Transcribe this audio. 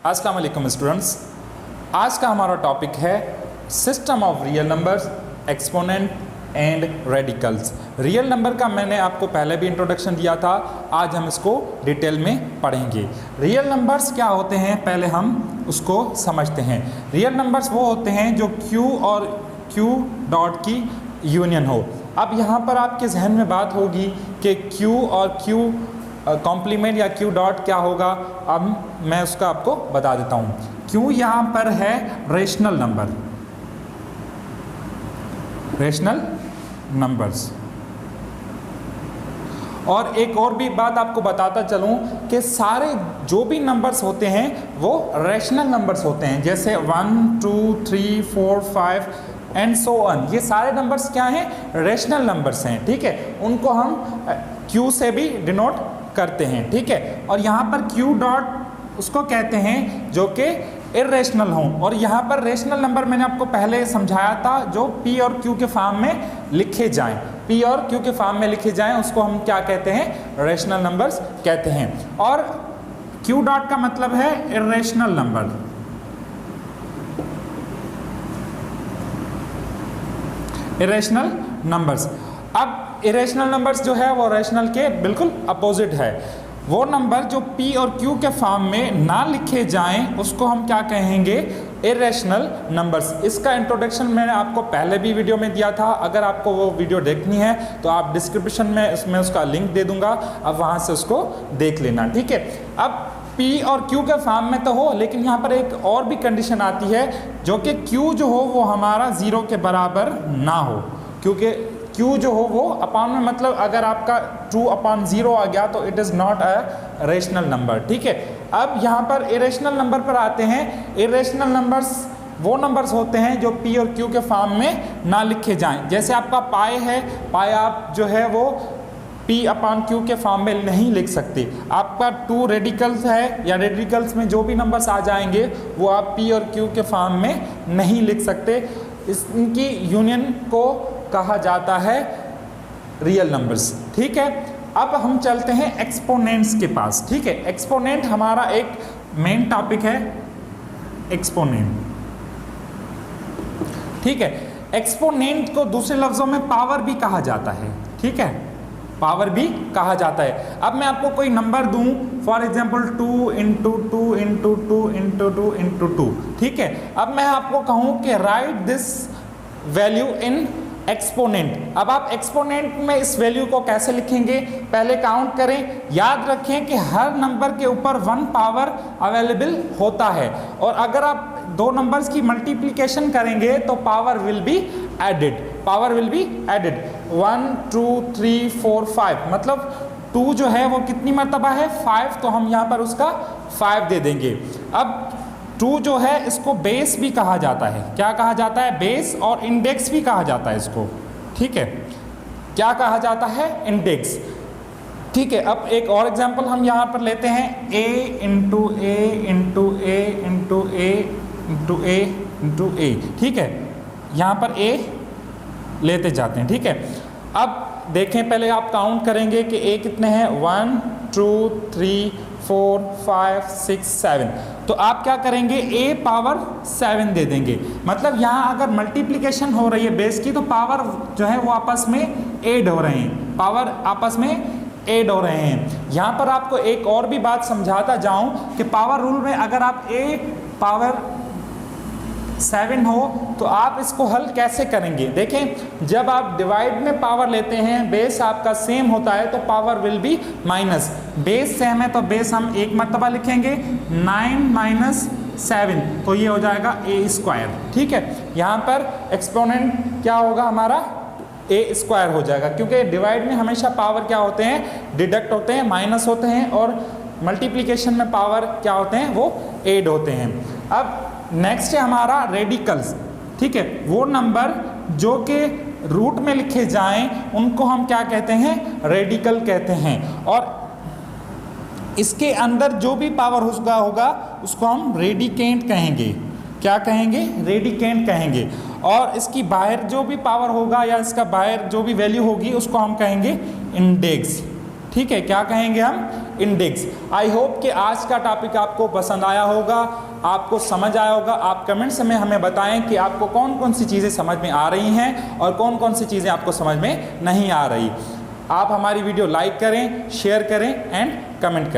अस्सलाम वालेकुम स्टूडेंट्स। आज का हमारा टॉपिक है system of real numbers, exponent and radicals. Real number का मैंने आपको पहले भी इंट्रोडक्शन दिया था, आज हम इसको डिटेल में पढ़ेंगे। रियल नंबर्स क्या होते हैं पहले हम उसको समझते हैं। रियल नंबर्स वो होते हैं जो Q और Q डॉट की यूनियन हो। अब यहाँ पर आपके जहन में बात होगी कि Q और Q कॉम्प्लीमेंट या Q डॉट क्या होगा। अब मैं उसका आपको बता देता हूँ। Q यहाँ पर है रेशनल नंबर, रेशनल नंबर्स। और एक और भी बात आपको बताता चलूँ कि सारे जो भी नंबर्स होते हैं वो रेशनल नंबर्स होते हैं, जैसे 1 2 3 4 5 एंड सो ऑन। ये सारे नंबर्स क्या हैं? रेशनल नंबर्स हैं, ठीक है। उनको हम Q से भी डिनोट करते हैं, ठीक है। और यहाँ पर Q डॉट उसको कहते हैं जो कि इरेशनल हों। और यहाँ पर रेशनल नंबर मैंने आपको पहले समझाया था, जो P और Q के फॉर्म में लिखे जाएं, P और Q के फॉर्म में लिखे जाएं, उसको हम क्या कहते हैं? रेशनल नंबर्स कहते हैं। और Q डॉट का मतलब है इरेशनल नंबर, इरेशनल नंबर्स। अब इरेशनल नंबर्स जो है वो रेशनल के बिल्कुल अपोजिट है। वो नंबर जो P और Q के फॉर्म में ना लिखे जाएं उसको हम क्या कहेंगे? Irrational numbers. इसका इंट्रोडक्शन मैंने आपको पहले भी वीडियो में दिया था। अगर आपको वो वीडियो देखनी है तो आप डिस्क्रिप्शन में उसमें उसका लिंक दे दूंगा, अब वहाँ से उसको देख लेना, ठीक है। अब P और Q के फॉर्म में तो हो, लेकिन यहाँ पर एक और भी कंडीशन आती है जो कि Q जो हो वो हमारा 0 के बराबर ना हो, क्योंकि Q जो हो वो अपॉन में, मतलब अगर आपका 2/0 आ गया तो it is not a rational number, ठीक है। अब यहाँ पर इरेशनल नंबर पर आते हैं। इरेशनल नंबर्स वो नंबर्स होते हैं जो P और Q के फॉर्म में ना लिखे जाएं। जैसे आपका पाई है, पाई आप जो है वो P/Q के फॉर्म में नहीं लिख सकते। आपका 2 रेडिकल्स है या रेडिकल्स में जो भी नंबर्स आ जाएंगे वो आप P और Q के फॉर्म में नहीं लिख सकते। इनकी यूनियन को कहा जाता है रियल नंबर्स, ठीक है। अब हम चलते हैं एक्सपोनेंट्स के पास, ठीक है। एक्सपोनेंट हमारा एक मेन टॉपिक है, एक्सपोनेंट, ठीक है। एक्सपोनेंट को दूसरे लफ्जों में पावर भी कहा जाता है, ठीक है, पावर भी कहा जाता है। अब मैं आपको कोई नंबर दूं, फॉर एग्जाम्पल 2 × 2 × 2 × 2 × 2, ठीक है। अब मैं आपको कहूं कि right this value in exponent. अब आप एक्सपोनेंट में इस वैल्यू को कैसे लिखेंगे? पहले काउंट करें। याद रखें कि हर नंबर के ऊपर 1 पावर अवेलेबल होता है, और अगर आप दो नंबर्स की मल्टीप्लिकेशन करेंगे तो power will be added, power will be added. 1 2 3 4 5, मतलब 2 जो है वो कितनी मर्तबा है? 5, तो हम यहाँ पर उसका 5 दे देंगे। अब 2 जो है इसको बेस भी कहा जाता है। क्या कहा जाता है? बेस। और इंडेक्स भी कहा जाता है इसको, ठीक है। क्या कहा जाता है? इंडेक्स, ठीक है। अब एक और एग्जांपल हम यहाँ पर लेते हैं, a × a × a × a × a × a, ठीक है। यहाँ पर a लेते जाते हैं, ठीक है। अब देखें, पहले आप काउंट करेंगे कि a कितने हैं? 1 2 3 4 5 6 7। तो आप क्या करेंगे? a⁻7 दे देंगे। मतलब यहाँ अगर मल्टीप्लिकेशन हो रही है बेस की तो पावर जो है वो आपस में ऐड हो रहे हैं, पावर आपस में ऐड हो रहे हैं। यहाँ पर आपको एक और भी बात समझाता जाऊं कि पावर रूल में अगर आप a⁻7 हो तो आप इसको हल कैसे करेंगे? देखें, जब आप डिवाइड में पावर लेते हैं, बेस आपका सेम होता है तो power will B minus. Base same है तो बेस हम एक मर्तबा लिखेंगे, 9 - 7, तो ये हो जाएगा a², ठीक है। यहाँ पर एक्सपोनेंट क्या होगा हमारा? a² हो जाएगा, क्योंकि डिवाइड में हमेशा पावर क्या होते हैं? डिडक्ट होते हैं, माइनस होते हैं, और मल्टीप्लिकेशन में पावर क्या होते हैं? वो ऐड होते हैं। अब नेक्स्ट है हमारा रेडिकल्स, ठीक है। वो नंबर जो कि रूट में लिखे जाएं उनको हम क्या कहते हैं? रेडिकल कहते हैं। और इसके अंदर जो भी पावर होगा उसको हम रेडिकेंट कहेंगे। क्या कहेंगे? रेडिकेंट कहेंगे। और इसकी बाहर जो भी पावर होगा या इसका बाहर जो भी वैल्यू होगी उसको हम कहेंगे इंडेक्स, ठीक है। क्या कहेंगे हम? इंडेक्स। आई होप कि आज का टॉपिक आपको पसंद आया होगा, आपको समझ आया होगा। आप कमेंट्स में हमें बताएं कि आपको कौन कौन सी चीज़ें समझ में आ रही हैं और कौन कौन सी चीज़ें आपको समझ में नहीं आ रही। आप हमारी वीडियो लाइक करें, शेयर करें एंड कमेंट करें।